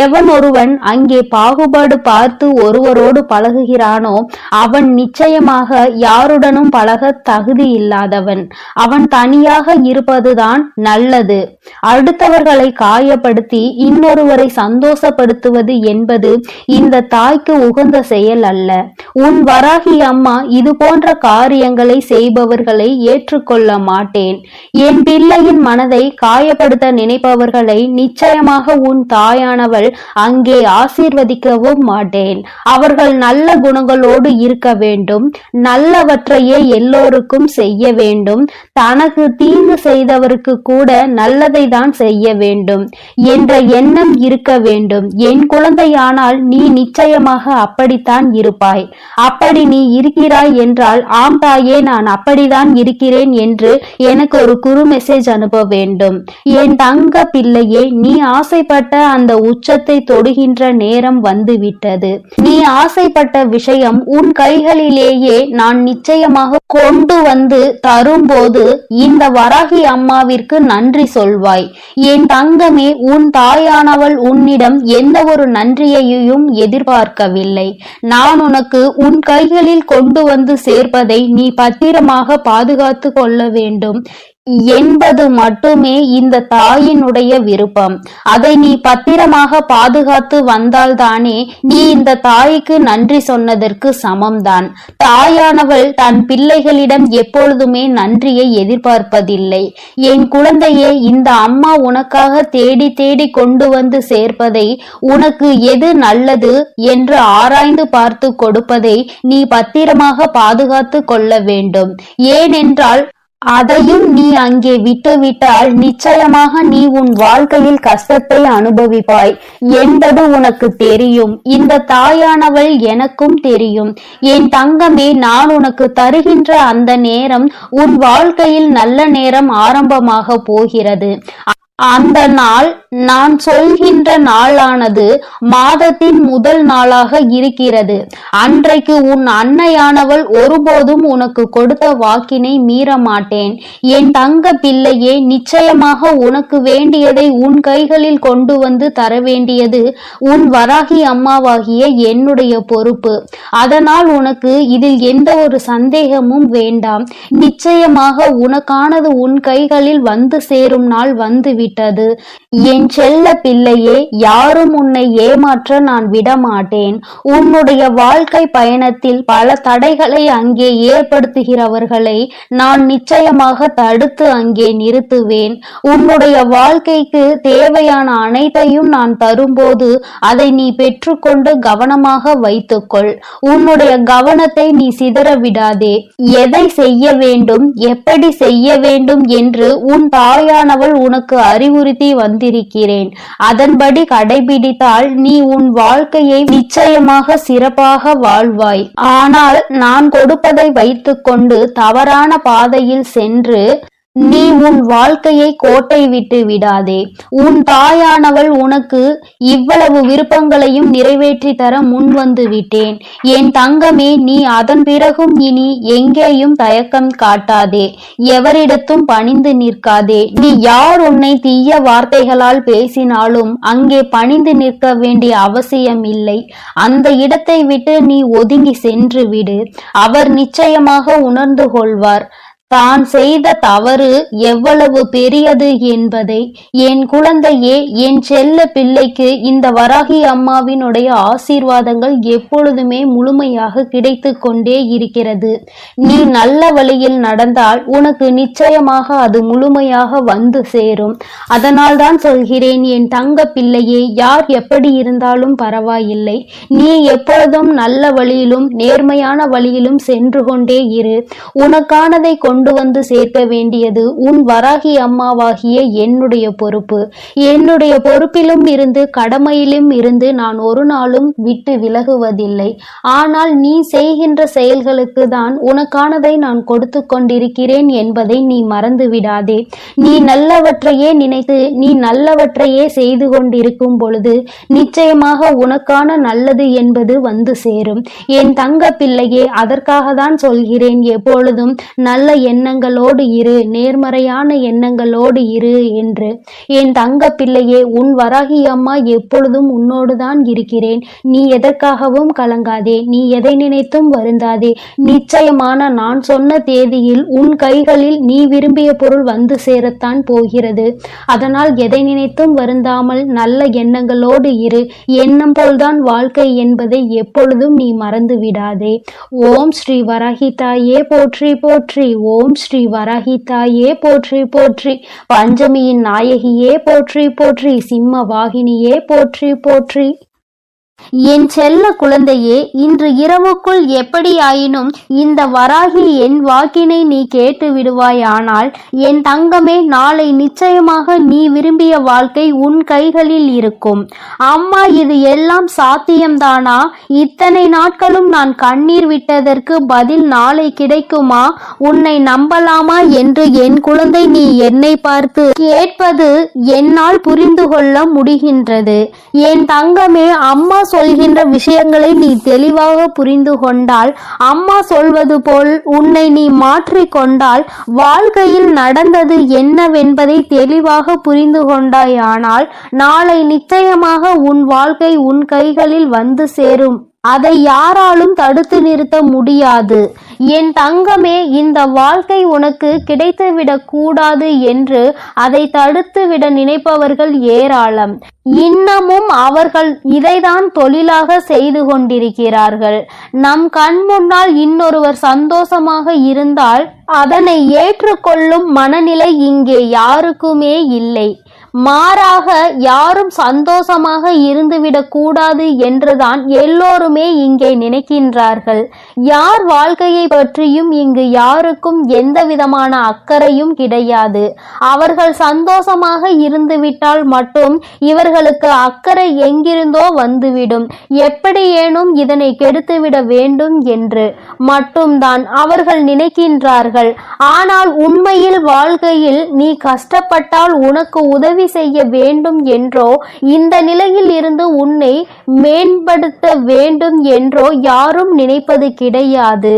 எவன் ஒருவன் அங்கே பாகுபாடு பார்த்து ஒருவரோடு பழகுகிறானோ அவன் நிச்சயமாக யாருடனும் பழக தகுதி இல்லாதவன். அவன் தனியாக இருப்பதுதான் நல்லது. அடுத்தவர்களை காயப்படுத்தி இன்னொருவரை சந்தோஷப்படுத்துவது என்பது இந்த தாய்க்கு உகந்த செயல் அல்ல. உன் வராகி அம்மா இது போன்ற காரியங்களை செய்பவர்களை ஏற்றுக்கொள்ள மாட்டேன். என் பிள்ளையின் மனதை காயப்படுத்த நினைப்பவர்களை நிச்சயமாக உன் தாயானவள் அங்கே ஆசீர்வதிக்கவும் மாட்டேன். அவர்கள் நல்ல குணங்களோடு இருக்க வேண்டும், நல்லவற்றையே எல்லோருக்கும் செய்ய வேண்டும், தனக்கு தீங்கு செய்தவருக்கு கூட நல்லதை தான் செய்ய வேண்டும் என்ற எண்ணம் இருக்க வேண்டும். என் குழந்தையானால் நீ நிச்சயமாக அப்படித்தான் இருப்பாய். அப்படி நீ இருக்கிறாய் என்றால் ஆம் தாயே, நான் அப்படிதான் இருக்கிறேன் என்று எனக்கு ஒரு குறு மெசேஜ் அனுப்ப வேண்டும். என் தங்க பிள்ளையே, நீ ஆசைப்பட்ட அந்த உச்சத்தை தொடுகின்ற நேரம் வந்துவிட்டது. நீ ஆசைப்பட்ட விஷயம் உன் கைகளிலேயே நான் நிச்சயமாக கொண்டு வந்து தரும்போது இந்த வராகி அம்மாவிற்கு நன்றி சொல்வாய். என் தங்கமே, உன் தாயானவள் உன்னிடம் எந்த ஒரு நன்றியையும் எதிர்பார்க்கவில்லை. நான் உனக்கு உன் கைகளில் கொண்டு வந்து சேர்ப்பதை நீ பத்திரமாக பாதுகாத்து கொள்ள வேண்டும் என்பது மட்டுமே இந்த தாயினுடைய விருப்பம். அதை நீ பத்திரமாக பாதுகாத்து வந்தால்தானே நீ இந்த தாய்க்கு நன்றி சொன்னதற்கு சமம்தான். தாயானவள் தன் பிள்ளைகளிடம் எப்பொழுதுமே நன்றியை எதிர்பார்ப்பதில்லை. என் குழந்தையே, இந்த அம்மா உனக்காக தேடி தேடி கொண்டு வந்து சேர்ப்பதை, உனக்கு எது நல்லது என்று ஆராய்ந்து பார்த்து கொடுப்பதை நீ பத்திரமாக பாதுகாத்து கொள்ள வேண்டும். ஏனென்றால் அதையும் நீ அங்கே விட்டுவிட்டால் நிச்சயமாக நீ உன் வாழ்க்கையில் கஷ்டத்தை அனுபவிப்பாய் என்பது உனக்கு தெரியும். இந்த தாயானவள் எனக்கும் தெரியும். என் தங்கமே, நான் உனக்கு தருகின்ற அந்த நேரம் உன் வாழ்க்கையில் நல்ல நேரம் ஆரம்பமாக போகிறது. அந்த நாள் நான் சொல்கின்ற நாளானது மாதத்தின் முதல் நாளாக இருக்கிறது. அன்றைக்கு உன் அன்னையானவள் ஒருபோதும் உனக்கு கொடுத்த வாக்கினை மீற மாட்டேன். என் தங்க பிள்ளையே, நிச்சயமாக உனக்கு வேண்டியதை உன் கைகளில் கொண்டு வந்து தர வேண்டியது உன் வராகி அம்மாவாகிய என்னுடைய பொறுப்பு. அதனால் உனக்கு இதில் எந்த ஒரு சந்தேகமும் வேண்டாம். நிச்சயமாக உனக்கானது உன் கைகளில் வந்து சேரும் நாள் வந்துவிட்டது. என் செல்ல பிள்ளையே, யாரும் உன்னை ஏமாற்ற நான் விடமாட்டேன். உன்னுடைய வாழ்க்கை பயணத்தில் பல தடைகளை அங்கே ஏற்படுத்துகிறவர்களை நான் நிச்சயமாக தடுத்து அங்கே நிறுத்துவேன். உன்னுடைய வாழ்க்கைக்கு தேவையான அனைத்தையும் நான் தரும்போது அதை நீ பெற்றுக்கொண்டு கவனமாக வைத்துக்கொள். உன்னுடைய கவனத்தை நீ சிதற விடாதே. எதை செய்ய வேண்டும், எப்படி செய்ய வேண்டும் என்று உன் தாயானவள் உனக்கு அறிவுறுத்தி வந்திருக்கிறேன். அதன்படி கடைபிடித்தால் நீ உன் வாழ்க்கையை நிச்சயமாக சிறப்பாக வாழ்வாய். ஆனால் நான் கொடுப்பதை வைத்துக்கொண்டு தவறான பாதையில் சென்று நீ உன் வாழ்க்கையை கோட்டை விட்டு விடாதே. உன் தாயானவள் உனக்கு இவ்வளவு விருப்பங்களையும் நிறைவேற்றி தர முன் வந்து விட்டேன். என் தங்கமே, நீ அதன் பிறகும் இனி எங்கேயும் தயக்கம் காட்டாதே. எவரிடத்தும் பணிந்து நிற்காதே. நீ யார் உன்னை தீய வார்த்தைகளால் பேசினாலும் அங்கே பணிந்து நிற்க வேண்டிய அவசியம் இல்லை. அந்த இடத்தை விட்டு நீ ஒதுங்கி சென்று விடு. அவர் நிச்சயமாக உணர்ந்து கொள்வார் தான் செய்த தவறு எவ்வளவு பெரியது என்பதை. என் குழந்தையே, என் செல்ல பிள்ளைக்கு இந்த வராகி அம்மாவினுடைய ஆசீர்வாதங்கள் எப்பொழுதுமே முழுமையாக கிடைத்து கொண்டே இருக்கிறது. நீ நல்ல வழியில் நடந்தால் உனக்கு நிச்சயமாக அது முழுமையாக வந்து சேரும். அதனால் தான் சொல்கிறேன், என் தங்க பிள்ளையே, யார் எப்படி இருந்தாலும் பரவாயில்லை. நீ எப்பொழுதும் நல்ல வழியிலும் நேர்மையான வழியிலும் சென்று கொண்டே இரு. உனக்கானதை கொண்டு வந்து சேர்க்க வேண்டியது உன் வராகி அம்மாவாகிய என்னுடைய பொறுப்பு. என்னுடைய பொறுப்பிலும் இருந்து கடமையிலும் இருந்து நான் ஒரு நாளும் விட்டு விலகுவதில்லை. ஆனால் நீ செய்கின்ற செயல்களுக்கு தான் உனக்கானதை நான் கொடுத்து கொண்டிருக்கிறேன் என்பதை நீ மறந்து விடாதே. நீ நல்லவற்றையே நினைத்து நீ நல்லவற்றையே செய்து கொண்டிருக்கும் பொழுது நிச்சயமாக உனக்கான நல்லது என்பது வந்து சேரும். என் தங்க பிள்ளையே, அதற்காக தான் சொல்கிறேன், எப்பொழுதும் நல்ல எண்ணங்களோடு இரு, நேர்மறையான எண்ணங்களோடு இரு என்று. என் தங்க பிள்ளையே, உன் வராகி அம்மா எப்பொழுதும் உன்னோடு தான் இருக்கிறேன். நீ எதற்காகவும் கலங்காதே. நீ எதை நினைத்தும் வருந்தாதே. நிச்சயமான நான் சொன்ன தேதியில் உன் கைகளில் நீ விரும்பிய பொருள் வந்து சேரத்தான் போகிறது. அதனால் எதை நினைத்தும் வருந்தாமல் நல்ல எண்ணங்களோடு இரு. எண்ணம் போல்தான் வாழ்க்கை என்பதை எப்பொழுதும் நீ மறந்து விடாதே. ஓம் ஸ்ரீ வராகி தாயே போற்றி போற்றி. ஓம் ஸ்ரீ வராகி தாயே போற்றி போற்றி. பஞ்சமியின் நாயகியே போற்றி போற்றி. சிம்ம வாகினியே போற்றி போற்றி. என் செல்ல குழந்தையே, இன்று இரவுக்குள் எப்படி ஆயினும் இந்த வராகி என் வாக்கினை நீ கேட்டு விடுவாயானால் என் தங்கமே, நாளை நிச்சயமாக நீ விரும்பிய வாழ்க்கை உன் கைகளில் இருக்கும். அம்மா, இது எல்லாம் சாத்தியம்தானா? இத்தனை நாட்களும் நான் கண்ணீர் விட்டதற்கு பதில் நாளை கிடைக்குமா? உன்னை நம்பலாமா என்று என் குழந்தை நீ என்னை பார்த்து கேட்பது என்னால் புரிந்து கொள்ள முடிகின்றது. என் தங்கமே, அம்மா சொல்கின்ற விஷயங்களை நீ தெளிவாக புரிந்து கொண்டால், அம்மா சொல்வது போல் உன்னை நீ மாற்றிக்கொண்டால், வாழ்க்கையில் நடந்தது என்னவென்பதை தெளிவாக புரிந்து கொண்டாயானால் நாளை நிச்சயமாக உன் வாழ்க்கை உன் கைகளில் வந்து சேரும். அதை யாராலும் தடுத்து நிறுத்த முடியாது. என் தங்கமே, இந்த வாழ்க்கை உனக்கு கிடைத்துவிடக் கூடாது என்று அதை தடுத்துவிட நினைப்பவர்கள் ஏராளம். இன்னமும் அவர்கள் இதைதான் தொழிலாக செய்து கொண்டிருக்கிறார்கள். நம் கண் முன்னால் இன்னொருவர் சந்தோஷமாக இருந்தால் அதனை ஏற்றுக்கொள்ளும் மனநிலை இங்கே யாருக்குமே இல்லை. மாறாக யாரும் சந்தோஷமாக இருந்துவிடக் கூடாது என்றுதான் எல்லோருமே இங்கே நினைக்கின்றார்கள். யார் வாழ்க்கையை பற்றியும் இங்கு யாருக்கும் எந்த விதமான அக்கறையும் கிடையாது. அவர்கள் சந்தோஷமாக இருந்துவிட்டால் மட்டும் இவர்களுக்கு அக்கறை எங்கிருந்தோ வந்துவிடும். எப்படியேனும் இதனை கெடுத்துவிட வேண்டும் என்று மட்டும்தான் அவர்கள் நினைக்கின்றார்கள். ஆனால் உண்மையில் வாழ்க்கையில் நீ கஷ்டப்பட்டால் உனக்கு உதவி உதவி செய்ய வேண்டும் என்றோ, இந்த நிலையில் இருந்து உன்னை மேம்படுத்த வேண்டும் என்றோ யாரும் நினைப்பது கிடையாது.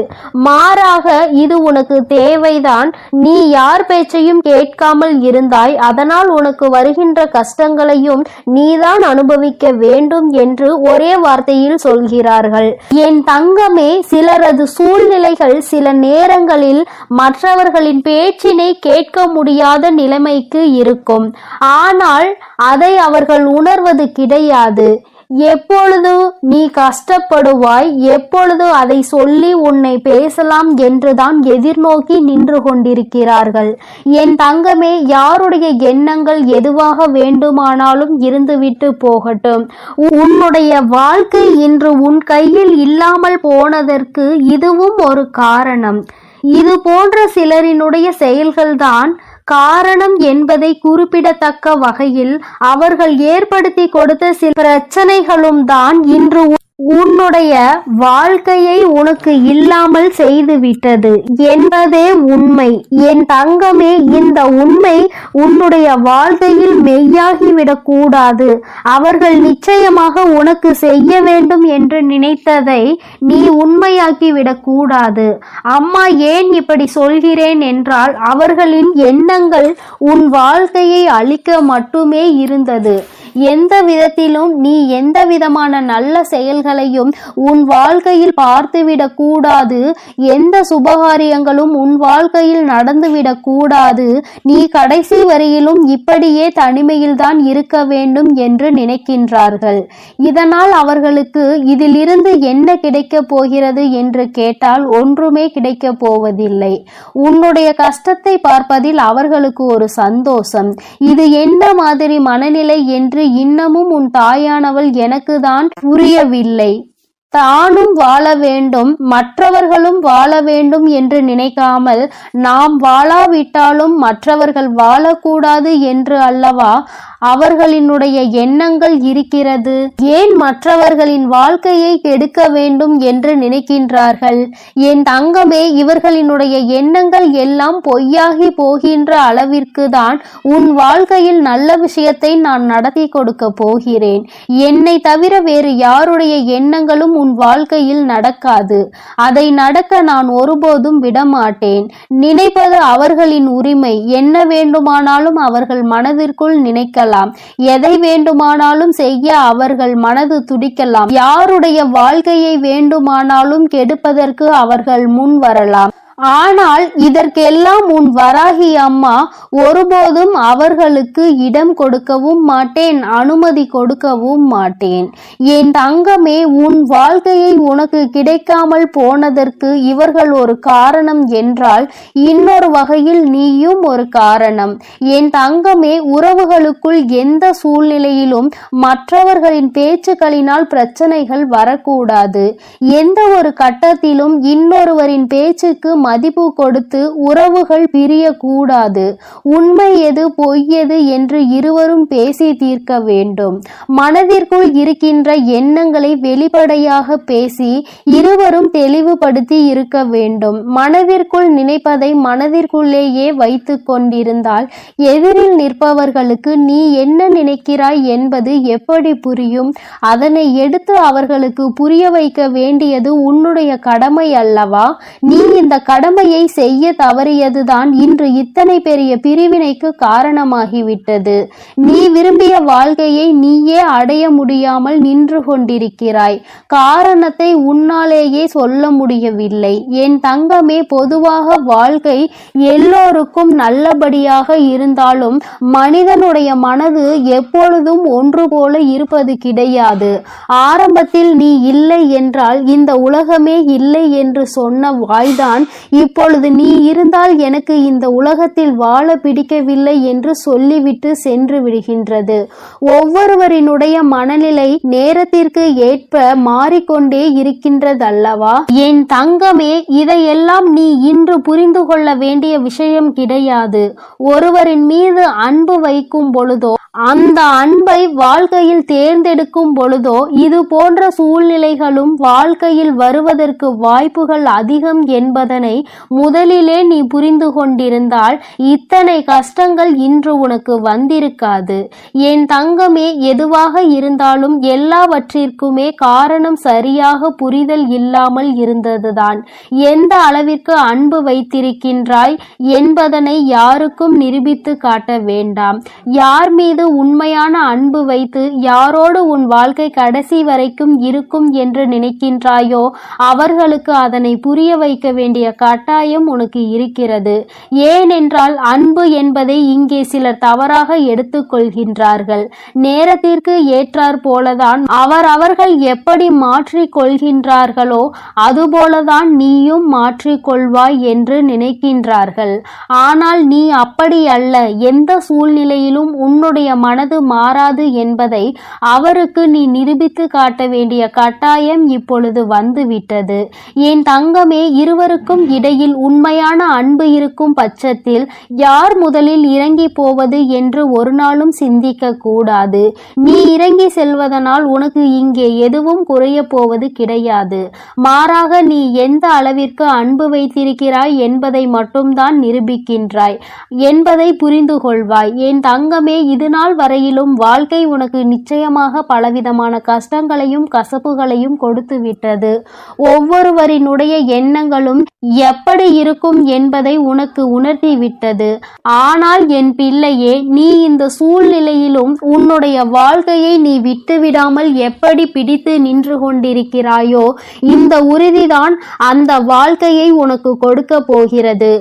மாறாக இது உனக்கு தேவைதான். நீ யார் பேச்சையும் கேட்காமல் இருந்தாய், அதனால் உனக்கு வருகின்ற கஷ்டங்களையும் நீதான் அனுபவிக்க வேண்டும் என்று ஒரே வார்த்தையில் சொல்கிறார்கள். என் தங்கமே, சிலரது சூழ்நிலைகள் சில நேரங்களில் மற்றவர்களின் பேச்சினை கேட்க முடியாத நிலைமைக்கு இருக்கும். ஆனால் அதை அவர்கள் உணர்வது கிடையாது. எப்பொழுது நீ கஷ்டப்படுவாய், எப்பொழுது அதை சொல்லி உன்னை பேசலாம் என்றுதான் எதிர்நோக்கி நின்று கொண்டிருக்கிறார்கள். என் தங்கமே, யாருடைய எண்ணங்கள் எதுவாக வேண்டுமானாலும் இருந்துவிட்டு போகட்டும். உன்னுடைய வாழ்க்கை இன்று உன் கையில் இல்லாமல் போனதற்கு இதுவும் ஒரு காரணம். இது போன்ற சிலரினுடைய செயல்கள்தான் காரணம் என்பதை குறிப்பிடத்தக்க வகையில் அவர்கள் ஏற்படுத்தி கொடுத்த சில பிரச்சனைகளும் தான் இன்று உன்னுடைய வாழ்க்கையை உனக்கு இல்லாமல் செய்துவிட்டது என்பதே உண்மை. என் தங்கமே, இந்த உண்மை உன்னுடைய வாழ்க்கையில் மெய்யாகிவிடக் கூடாது. அவர்கள் நிச்சயமாக உனக்கு செய்ய வேண்டும் என்று நினைத்ததை நீ உண்மையாக்கிவிடக் கூடாது. அம்மா, ஏன் இப்படி சொல்கிறேன் என்றால், அவர்களின் எண்ணங்கள் உன் வாழ்க்கையை அழிக்க மட்டுமே இருந்தது. எந்த விதத்திலும் நீ எந்த விதமான நல்ல செயல்களையும் உன் வாழ்க்கையில் பார்த்துவிடக் கூடாது. எந்த சுபகாரியங்களும் உன் வாழ்க்கையில் நடந்துவிடக் கூடாது. நீ கடைசி வரையிலும் இப்படியே தனிமையில்தான் இருக்க வேண்டும் என்று நினைக்கின்றார்கள். இதனால் அவர்களுக்கு இதிலிருந்து என்ன கிடைக்கப் போகிறது என்று கேட்டால் ஒன்றுமே கிடைக்கப் போவதில்லை. உன்னுடைய கஷ்டத்தை பார்ப்பதில் அவர்களுக்கு ஒரு சந்தோஷம். இது என்ன மாதிரி மனநிலை என்று இன்னமும் உன் தாயானவள் எனக்கு தான் புரியவில்லை. தானும் வாழ வேண்டும், மற்றவர்களும் வாழ வேண்டும் என்று நினைக்காமல், நாம் வாழாவிட்டாலும் மற்றவர்கள் வாழக்கூடாது என்று அல்லவா அவர்களினுடைய எண்ணங்கள் இருக்கிறது. ஏன் மற்றவர்களின் வாழ்க்கையை கெடுக்க வேண்டும் என்று நினைக்கின்றார்கள்? என் தங்கமே, இவர்களினுடைய எண்ணங்கள் எல்லாம் பொய்யாகி போகின்ற அளவிற்கு தான் உன் வாழ்க்கையில் நல்ல விஷயத்தை நான் நடத்தி கொடுக்க போகிறேன். என்னை தவிர வேறு யாருடைய எண்ணங்களும் உன் வாழ்க்கையில் நடக்காது. அதை நடக்க நான் ஒருபோதும் விடமாட்டேன். நினைப்பது அவர்களின் உரிமை. என்ன வேண்டுமானாலும் அவர்கள் மனதிற்குள் நினைக்கலாம். எதை வேண்டுமானாலும் செய்ய அவர்கள் மனது துடிக்கலாம். யாருடைய வாழ்க்கையை வேண்டுமானாலும் கெடுப்பதற்கு அவர்கள் முன் வரலாம். ஆனால் இதற்கெல்லாம் உன் வராகி அம்மா ஒருபோதும் அவர்களுக்கு இடம் கொடுக்கவும் மாட்டேன், அனுமதி கொடுக்கவும் மாட்டேன். என் தங்கமே, உன் வாழ்க்கையை உனக்கு கிடைக்காமல் போனதற்கு இவர்கள் ஒரு காரணம் என்றால், இன்னொரு வகையில் நீயும் ஒரு காரணம். என் தங்கமே, உறவுகளுக்குள் எந்த சூழ்நிலையிலும் மற்றவர்களின் பேச்சுக்களினால் பிரச்சனைகள் வரக்கூடாது. எந்த ஒரு கட்டத்திலும் இன்னொருவரின் பேச்சுக்கு மதிப்பு கொடுத்து உறவுகள் பிரியக்கூடாது. உண்மை எது பொய் எது என்று இருவரும் பேசி தீர்க்க வேண்டும். மனதிற்குள் இருக்கின்ற எண்ணங்களை வெளிப்படையாக பேசி இருவரும் தெளிவுபடுத்தி இருக்க வேண்டும். மனதிற்குள் நினைப்பதை மனதிற்குள்ளேயே வைத்து கொண்டிருந்தால் எதிரில் நிற்பவர்களுக்கு நீ என்ன நினைக்கிறாய் என்பது எப்படி புரியும்? அதனை எடுத்து அவர்களுக்கு புரிய வைக்க வேண்டியது உன்னுடைய கடமை அல்லவா? நீ இந்த கடமையை செய்ய தவறியதுதான் இன்று இத்தனை பெரிய பிரிவினைக்கு காரணமாகிவிட்டது. நீ விரும்பிய வாழ்க்கையை நீயே அடைய முடியாமல் நின்று கொண்டிருக்கிறாய். காரணத்தை உன்னாலேயே சொல்ல முடியவில்லை. என் தங்கமே, பொதுவாக வாழ்க்கை எல்லோருக்கும் நல்லபடியாக இருந்தாலும் மனிதனுடைய மனது எப்பொழுதும் ஒன்று போல இருப்பது கிடையாது. ஆரம்பத்தில் நீ இல்லை என்றால் இந்த உலகமே இல்லை என்று சொன்ன வாய்தான் இப்பொழுது நீ இருந்தால் எனக்கு இந்த உலகத்தில் வாழ பிடிக்கவில்லை என்று சொல்லிவிட்டு சென்று விடுகின்றது. ஒவ்வொருவரினுடைய மனநிலை நேரத்திற்கு ஏற்ப மாறிக்கொண்டே இருக்கின்றதல்லவா? என் தங்கமே, இதையெல்லாம் நீ இன்று புரிந்து கொள்ள வேண்டிய விஷயம் கிடையாது. ஒருவரின் மீது அன்பு வைக்கும் பொழுதோ, அந்த அன்பை வாழ்க்கையில் தேர்ந்தெடுக்கும் பொழுதோ இது போன்ற சூழ்நிலைகளும் வாழ்க்கையில் வருவதற்கு வாய்ப்புகள் அதிகம் என்பதனை என்பதனை முதலிலே நீ புரிந்து கொண்டிருந்தால் இத்தனை கஷ்டங்கள் இன்று உனக்கு வந்திருக்காது. என் தங்கமே, எதுவாக இருந்தாலும் எல்லாவற்றிற்குமே காரணம் சரியாக புரிதல் இல்லாமல் இருந்ததுதான். எந்த அளவிற்கு அன்பு வைத்திருக்கின்றாய் என்பதனை யாருக்கும் நிரூபித்து காட்ட வேண்டாம். யார் மீது உண்மையான அன்பு வைத்து யாரோடு உன் வாழ்க்கை கடைசி வரைக்கும் இருக்கும் என்று நினைக்கின்றாயோ அவர்களுக்கு அதனை புரிய வைக்க வேண்டிய கட்டாயம் உனக்கு இருக்கிறது. ஏனென்றால் அன்பு என்பதை இங்கே சிலர் தவறாக எடுத்துக்கொள்கின்றார்கள். நேரத்திற்கு ஏற்றாற் போலதான் அவர்கள் எப்படி மாற்றிக் கொள்கின்றார்களோ அதுபோலதான் நீயும் மாற்றிக்கொள்வாய் என்று நினைக்கின்றார்கள். ஆனால் நீ அப்படி அல்ல. எந்த சூழ்நிலையிலும் உன்னுடைய மனது மாறாது என்பதை அவருக்கு நீ நிரூபித்து காட்ட வேண்டிய கட்டாயம் இப்பொழுது வந்துவிட்டது. என் தங்கமே, இருவருக்கும் இடையில் உண்மையான அன்பு இருக்கும் பட்சத்தில் யார் முதலில் இறங்கி போவது என்று ஒரு நாளும் சிந்திக்க கூடாது. நீ இறங்கி செல்வதனால் உனக்கு இங்கே எதுவும் குறைய போவது கிடையாது. மாறாக நீ எந்த அளவிற்கு அன்பு வைத்திருக்கிறாய் என்பதை மட்டும்தான் நிரூபிக்கின்றாய் என்பதை புரிந்து கொள்வாய். என் தங்கமே, இதுநாள் வரையிலும் வாழ்க்கை உனக்கு நிச்சயமாக பலவிதமான கஷ்டங்களையும் கசப்புகளையும் கொடுத்து விட்டது. ஒவ்வொருவரினுடைய எண்ணங்களும் எப்படி இருக்கும் என்பதை உனக்கு உணர்த்தி விட்டது. ஆனால் என் பிள்ளையே, நீ இந்த சூழ்நிலையிலும் உன்னுடைய வாழ்க்கையை நீ விட்டுவிடாமல் எப்படி பிடித்து நின்று கொண்டிருக்கிறாயோ இந்த உறுதிதான் அந்த வாழ்க்கையை உனக்கு கொடுக்க போகிறது.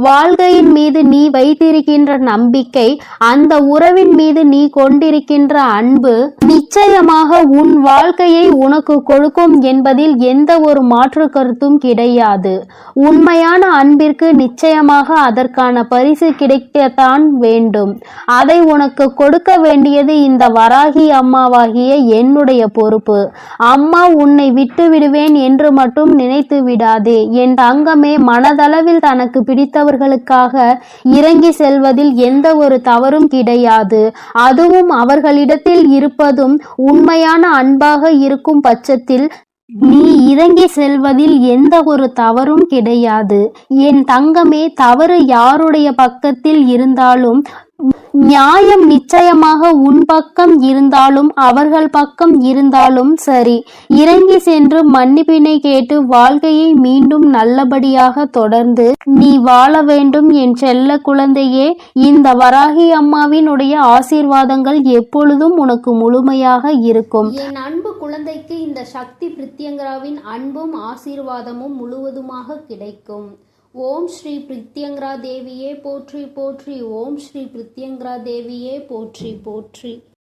வாழ்க்கையின் மீது நீ வைத்திருக்கின்ற நம்பிக்கை, அந்த உறவின் மீது நீ கொண்டிருக்கின்ற அன்பு நிச்சயமாக உன் வாழ்க்கையை உனக்கு கொடுக்கும் என்பதில் எந்த ஒரு மாற்று கருத்தும் கிடையாது. உண்மையான அன்பிற்கு நிச்சயமாக அதற்கான பரிசு கிடைக்கத்தான் வேண்டும். அதை உனக்கு கொடுக்க வேண்டியது இந்த வராகி அம்மாவாகிய என்னுடைய பொறுப்பு. அம்மா உன்னை விட்டு விடுவேன் என்று மட்டும் நினைத்து விடாதே. என் தங்கமே, மனதளவில் தனக்கு பிடித்தவர்களுக்காக இறங்கி செல்வதில் எந்த ஒரு தவறும் கிடையாது. அதுவும் அவர்களிடத்தில் இருப்பதும் உண்மையான அன்பாக இருக்கும் பட்சத்தில் நீ இறங்கி செல்வதில் எந்த ஒரு தவறும் கிடையாது. என் தங்கமே, தவறு யாருடைய பக்கத்தில் இருந்தாலும் நியாயம் நிச்சயமாக உன் பக்கம் இருந்தாலும் அவர்கள் பக்கம் இருந்தாலும் சரி, இறங்கி சென்று மன்னிப்பினை கேட்டு வாழ்க்கையை மீண்டும் நல்லபடியாக தொடர்ந்து நீ வாழ வேண்டும். என் செல்ல குழந்தையே, இந்த வராகி அம்மாவினுடைய ஆசீர்வாதங்கள் எப்பொழுதும் உனக்கு முழுமையாக இருக்கும். என் அன்பு குழந்தைக்கு இந்த சக்தி பிரித்யங்கராவின் அன்பும் ஆசீர்வாதமும் முழுவதுமாக கிடைக்கும். ஓம் ஸ்ரீ பிரித்யங்கரா தேவியே போற்றி போற்றி. ஓம் ஸ்ரீ பிரித்யங்கரா தேவியே போற்றி போற்றி.